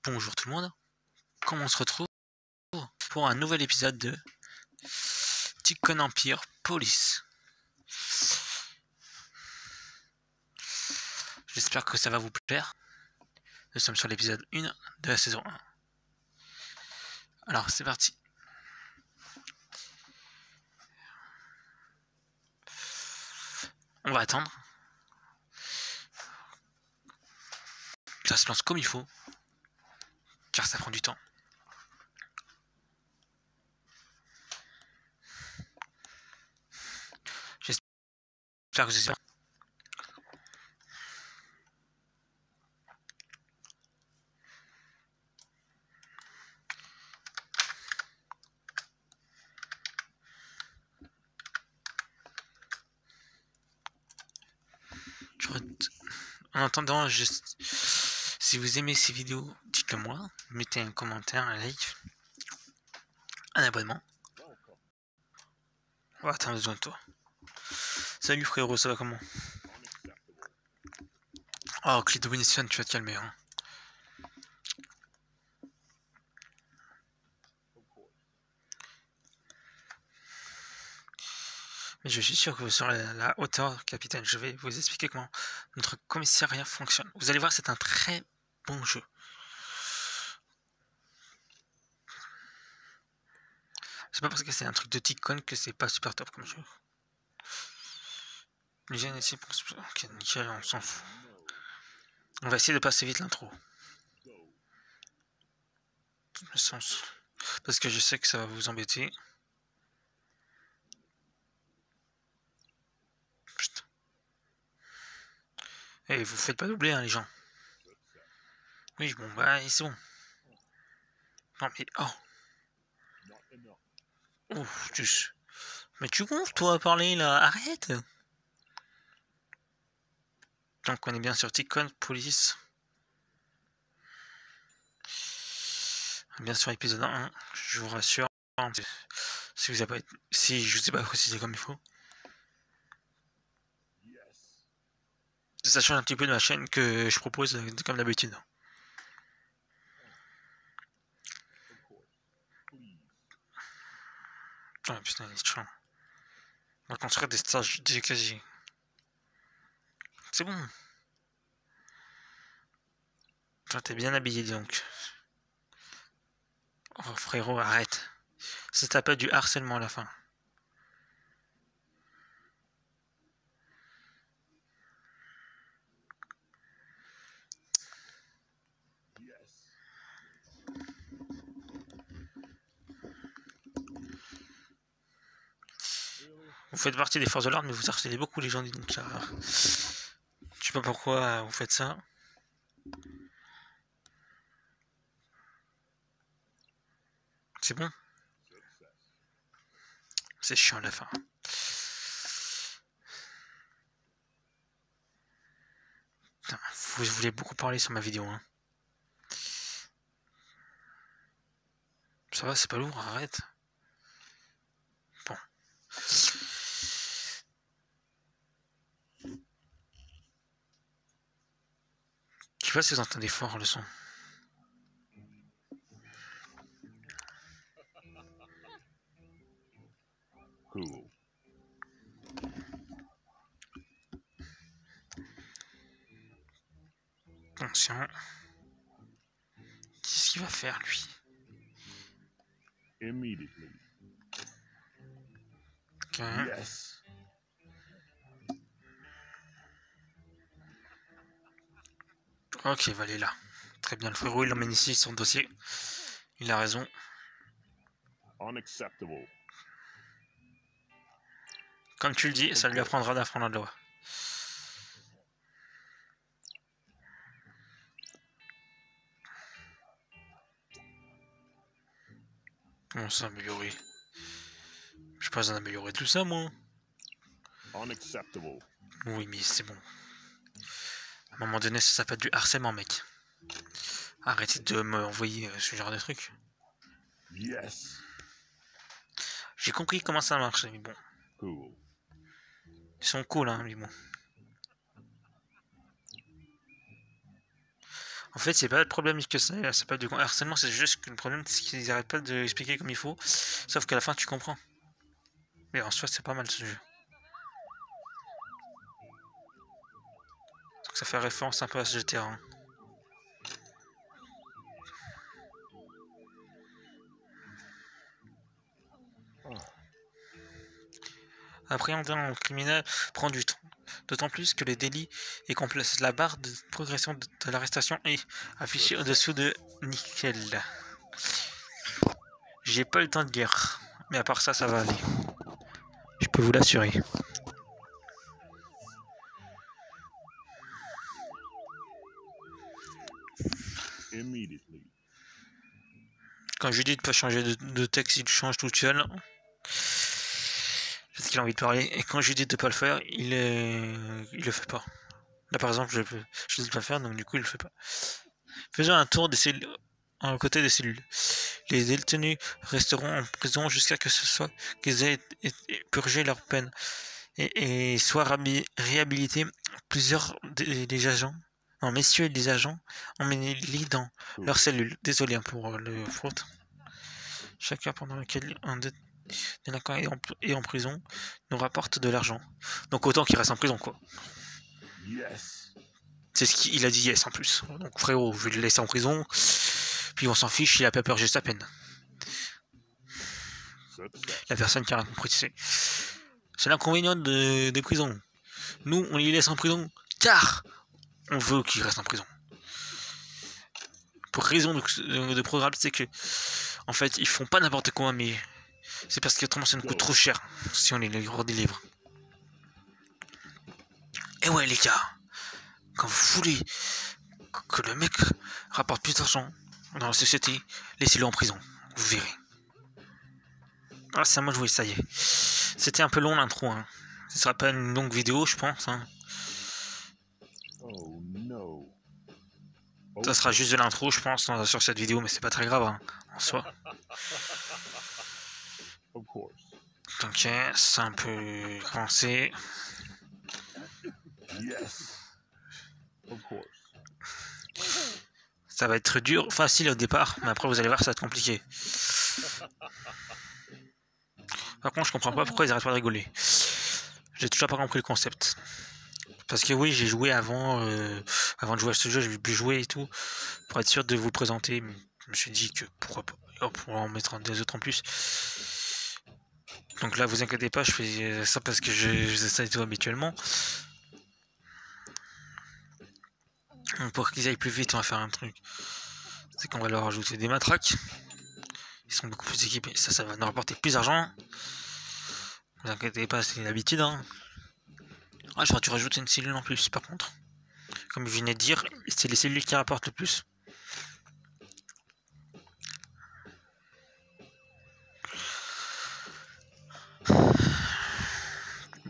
Bonjour tout le monde, comment on se retrouve pour un nouvel épisode de Tikkun Empire Police. J'espère que ça va vous plaire. Nous sommes sur l'épisode 1 de la saison 1. Alors c'est parti. On va attendre. Ça se lance comme il faut, car ça prend du temps. J'espère que vous êtes... En attendant, si vous aimez ces vidéos, dites-le moi. Mettez un commentaire, un like, un abonnement. On va attendre besoin de toi. Salut frérot, ça va comment? Oh, clé de Winston, tu vas te calmer. Hein. Mais je suis sûr que sur la hauteur, capitaine, je vais vous expliquer comment notre commissariat fonctionne. Vous allez voir, c'est un très bon jeu. C'est pas parce que c'est un truc de Tikkun que c'est pas super top comme jeu. Les gènes ici pour... Ok, nickel, on s'en fout. On va essayer de passer vite l'intro. Parce que je sais que ça va vous embêter. Putain. Et vous faites pas doubler, hein, les gens. Oui, bon, bah, c'est bon. Non, mais... Oh. Oh, juste... Mais tu gonfles, toi, à parler, là. Arrête. Donc, on est bien sur Tikkun Police. Bien sûr, épisode 1, je vous rassure. Si je vous ai pas précisé comme il faut. Ça change un petit peu de ma chaîne que je propose comme d'habitude. Oh putain, il est chiant. On va construire des stages des casiers. C'est bon. Toi, t'es bien habillé donc. Oh frérot, arrête. C'est pas du harcèlement à la fin. Vous faites partie des forces de l'ordre, mais vous harcelez beaucoup les gens, donc ça... Je sais pas pourquoi vous faites ça. C'est bon. C'est chiant à la fin. Putain, vous voulez beaucoup parler sur ma vidéo, hein. Ça va, c'est pas lourd, arrête. Bon. Je sais pas si vous entendez fort le son. Cool. Conscient. Qu'est-ce qu'il va faire, lui? Immediately. Ok. Yes. Ok, il va aller là. Très bien, le frérot, il emmène ici son dossier. Il a raison. Unacceptable. Comme tu le dis, ça lui apprendra d'apprendre la loi. Comment ça, améliorer? Je pas besoin d'améliorer tout ça, moi. Unacceptable. Oui, mais c'est bon. À un moment donné, ça s'appelle du harcèlement, mec. Arrêtez de m'envoyer ce genre de trucs. Yes. J'ai compris comment ça marche, mais bon. Cool. Ils sont cool, hein, mais bon. En fait, c'est pas le problème que c'est pas du harcèlement, c'est juste que le problème, c'est qu'ils arrêtent pas de l'expliquer comme il faut. Sauf qu'à la fin, tu comprends. Mais en soi, c'est pas mal ce jeu. Donc ça fait référence un peu à ce GTA. Hein. Appréhender un criminel prend du temps. D'autant plus que le délit est complexe. La barre de progression de l'arrestation est affichée au-dessous de nickel. J'ai pas eu le temps de lire. Mais à part ça, ça va aller. Je peux vous l'assurer. Immediately. Quand Judith peut changer de texte, il change tout seul. Parce qu'il a envie de parler. Et quand Judith ne peut pas le faire, il le fait pas. Là par exemple, je ne peux pas le faire, donc du coup il le fait pas. Faisons un tour des cellules, à côté des cellules. Les détenus resteront en prison jusqu'à ce que ce soit qu'ils aient purgé leur peine et soient réhabilités. Plusieurs des agents, non messieurs les agents, emmenés dans leurs cellules. Désolé pour le faute. Chacun pendant lequel un délinquant est en prison nous rapporte de l'argent. Donc autant qu'il reste en prison quoi. Yes. C'est ce qu'il a dit yes en plus. Donc frérot, je vais le laisser en prison. Puis on s'en fiche, il a pas purgé sa peine. La personne qui a compris, c'est l'inconvénient des prisons. Nous, on les laisse en prison car on veut qu'ils restent en prison. Pour raison de programme, c'est que en fait, ils font pas n'importe quoi, mais c'est parce qu'autrement ça nous coûte trop cher si on les redélivre. Et ouais les gars, quand vous voulez que le mec rapporte plus d'argent dans la société, laissez-le en prison, vous verrez. Ah, c'est à moi de jouer, ça y est. C'était un peu long l'intro, hein. Ce sera pas une longue vidéo, je pense. Hein. Oh no. Ça sera juste de l'intro, je pense, sur cette vidéo, mais c'est pas très grave, hein, en soi. Ok, c'est un peu avancé. Yes. Of course. Ça va être dur, facile au départ, mais après vous allez voir, ça va être compliqué. Par contre, je comprends pas pourquoi ils arrêtent pas de rigoler. J'ai toujours pas compris le concept. Parce que oui, j'ai joué avant de jouer à ce jeu, j'ai pu jouer et tout, pour être sûr de vous le présenter. Mais je me suis dit que pourquoi pas, pour en mettre des autres en plus. Donc là, vous inquiétez pas, je fais ça parce que je faisais ça et tout habituellement. Donc pour qu'ils aillent plus vite, on va faire un truc. C'est qu'on va leur ajouter des matraques. Ils sont beaucoup plus équipés. Ça va nous rapporter plus d'argent. Vous inquiétez pas, c'est l'habitude. Hein. Ah, j'aurais dû rajouter une cellule en plus, par contre. Comme je venais de dire, c'est les cellules qui rapportent le plus.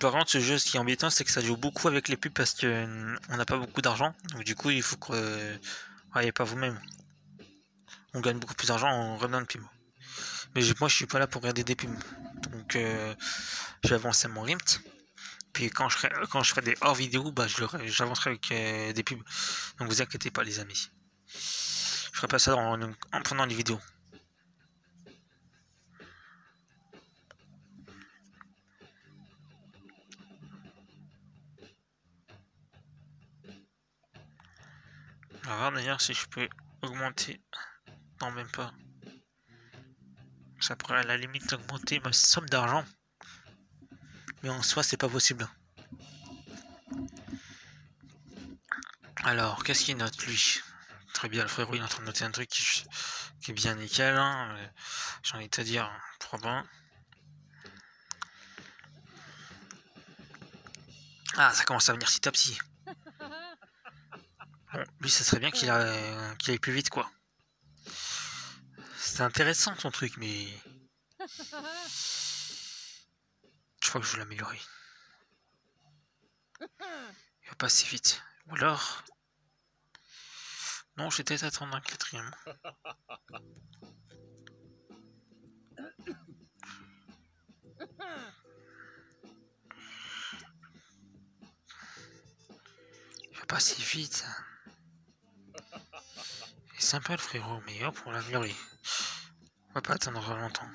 Par contre, ce jeu, ce qui est embêtant, c'est que ça joue beaucoup avec les pubs parce que on n'a pas beaucoup d'argent. Donc du coup, il faut que voyez pas vous-même. On gagne beaucoup plus d'argent en regardant le pub. Mais moi, je suis pas là pour regarder des pubs. Donc, je vais avancer mon rythme. Puis quand je ferai des hors vidéo, bah, j'avancerai avec des pubs. Donc vous inquiétez pas, les amis. Je ferai pas ça en prenant les vidéos. On va voir d'ailleurs si je peux augmenter. Non, même pas. Ça pourrait à la limite augmenter ma somme d'argent. Mais en soi, c'est pas possible. Alors, qu'est-ce qu'il note lui? Très bien, le frérot, il est en train de noter un truc qui est bien nickel. Hein. J'ai envie de te dire, trop bien. Ah, ça commence à venir petit à petit. Bon, lui, ça serait bien qu'il aille plus vite, quoi. C'est intéressant son truc, mais je crois que je vais l'améliorer. Il va pas si vite. Ou alors... Non, je vais peut-être attendre un quatrième. Il va pas si vite. sympa le frérot, mais hop, on l'a viré. On va pas attendre longtemps.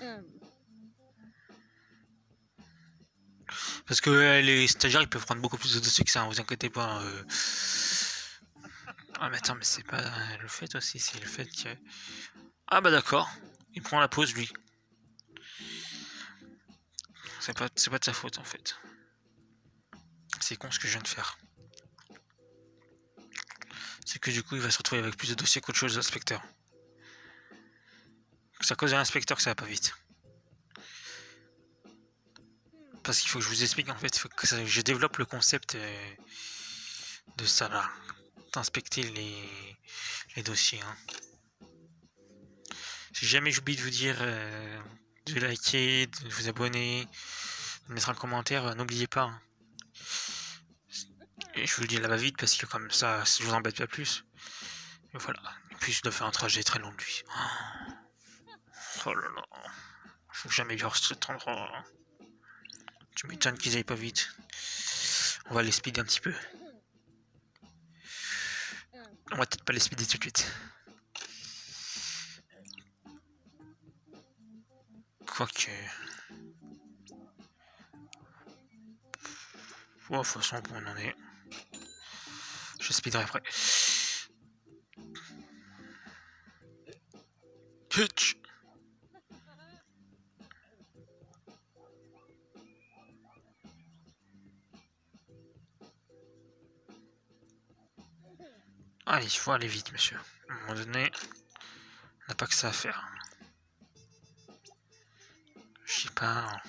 Parce que les stagiaires ils peuvent prendre beaucoup plus de dossiers que ça, hein, vous inquiétez pas. Ah mais attends, mais c'est pas le fait aussi, c'est le fait que... Ah bah d'accord, il prend la pause lui. C'est pas de sa faute en fait. C'est con ce que je viens de faire. C'est que du coup il va se retrouver avec plus de dossiers qu'autre chose l'inspecteur. C'est à cause de l'inspecteur que ça va pas vite. Parce qu'il faut que je vous explique en fait, il faut que je développe le concept de ça là. D'inspecter les dossiers. Hein. Si jamais j'oublie de vous dire de liker, de vous abonner, de mettre un commentaire, n'oubliez pas. Hein. Et je vous le dis là-bas vite parce que comme ça, je vous embête pas plus. Et voilà. Et puis je dois faire un trajet très long de lui. Oh là là. Faut que j'améliore cet endroit. Hein. Tu m'étonnes qu'ils aillent pas vite. On va les speeder un petit peu. On va peut-être pas les speeder tout de suite. Quoique... Oh, de toute façon, on en est. Je speederai après. Hitch. Allez, il faut aller vite, monsieur. À un moment donné, on n'a pas que ça à faire. Je sais pas...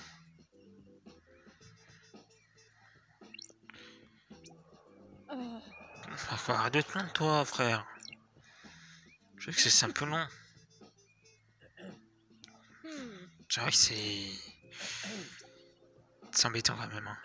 Arrête de te plaindre, toi, frère. Je sais que c'est un peu long. C'est vrai que c'est... C'est embêtant quand même. Hein.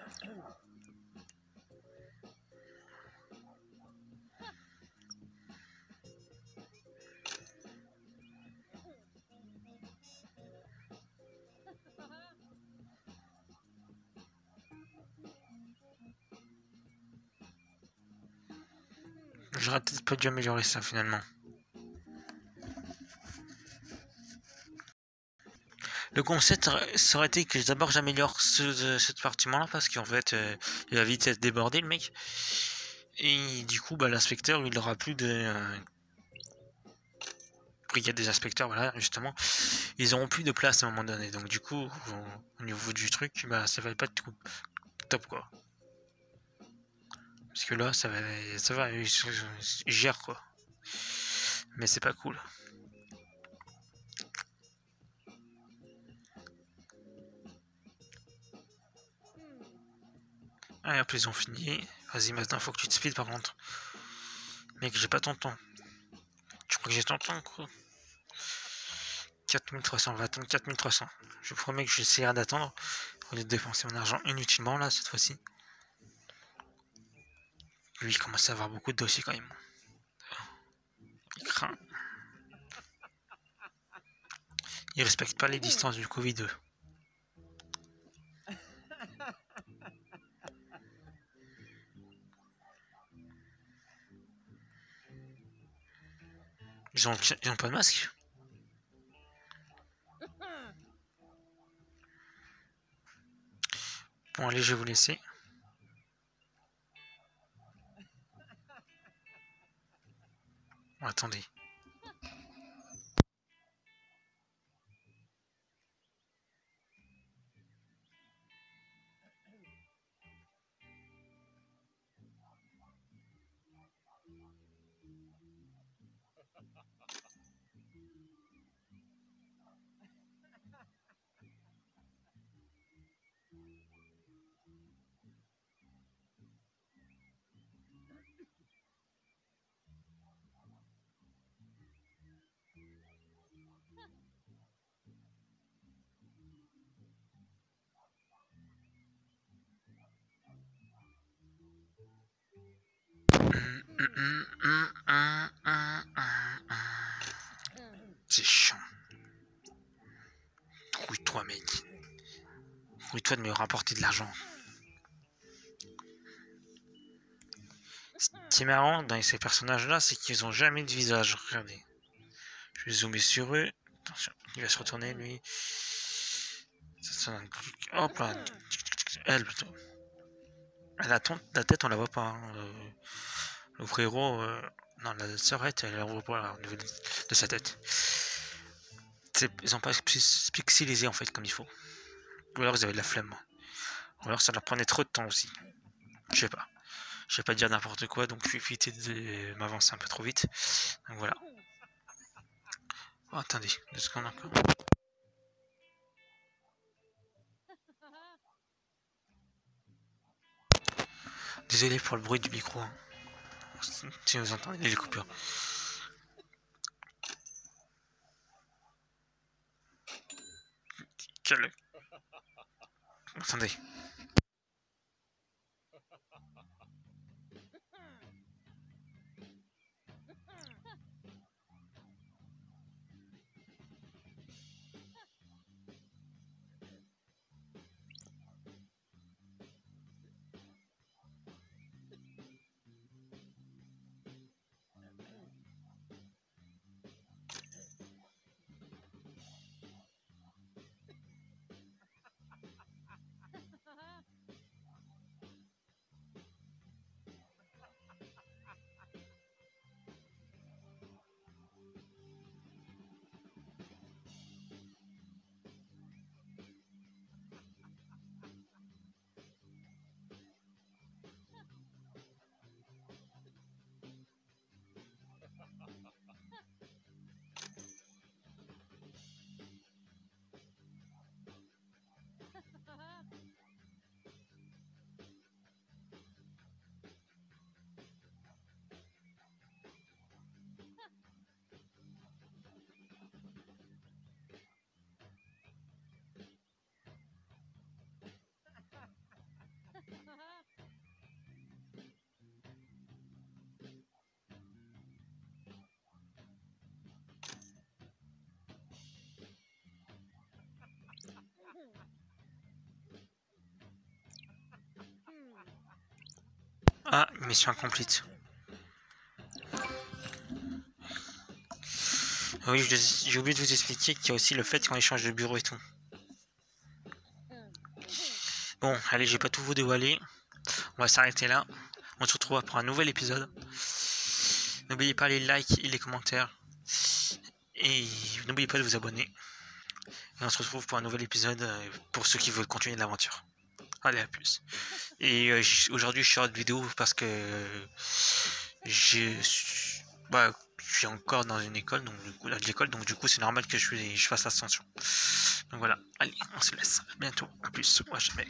J'aurais peut-être pas dû améliorer ça finalement. Le concept, ça aurait été que d'abord j'améliore cette partie-là parce qu'en fait, il va vite être débordé le mec. Et du coup, bah, l'inspecteur, il aura plus de... brigade des inspecteurs, voilà, justement. Ils auront plus de place à un moment donné. Donc du coup, au niveau du truc, bah, ça va pas être top quoi. Parce que là, ça va, ils gèrent quoi. Mais c'est pas cool. Allez hop, ils ont fini. Vas-y, maintenant, faut que tu te speed par contre. Mec, j'ai pas ton temps. Tu crois que j'ai ton temps quoi? 4300, on va attendre 4300. Je vous promets que j'essaierai d'attendre au lieu de dépenser mon argent inutilement là cette fois-ci. Lui, il commence à avoir beaucoup de dossiers quand même. Il craint. Il respecte pas les distances du Covid. Ils ont pas de masque. Bon, allez, je vais vous laisser. Bon, attendez. C'est chiant. Trouille-toi, mec. Trouille-toi de me rapporter de l'argent. Ce qui est marrant dans ces personnages-là, c'est qu'ils ont jamais de visage. Regardez. Je vais zoomer sur eux. Attention, il va se retourner lui. Hop là. Elle plutôt. La tête on la voit pas. Hein. Le frérot, non, la sœurette, elle la voit pas au niveau de sa tête. Ils ont pas pixelisé en fait comme il faut. Ou alors ils avaient de la flemme. Ou alors ça leur prenait trop de temps aussi. Je sais pas. Je vais pas dire n'importe quoi, donc je vais éviter de m'avancer un peu trop vite. Donc voilà. Oh, attendez, 2 secondes encore. Désolé pour le bruit du micro. Hein. Si vous entendez les coupures. Quel... Attendez. Ah, mission incomplete. Oui, j'ai oublié de vous expliquer qu'il y a aussi le fait qu'on échange de bureau et tout. Bon, allez, j'ai pas tout vous dévoilé. On va s'arrêter là. On se retrouve pour un nouvel épisode. N'oubliez pas les likes et les commentaires. Et n'oubliez pas de vous abonner. Et on se retrouve pour un nouvel épisode pour ceux qui veulent continuer l'aventure. Allez, à plus. Et aujourd'hui, je sors de vidéo parce que je suis encore dans une école, donc du coup, c'est normal que je fasse l'ascension. Donc voilà, allez, on se laisse. À bientôt, à plus, moi jamais.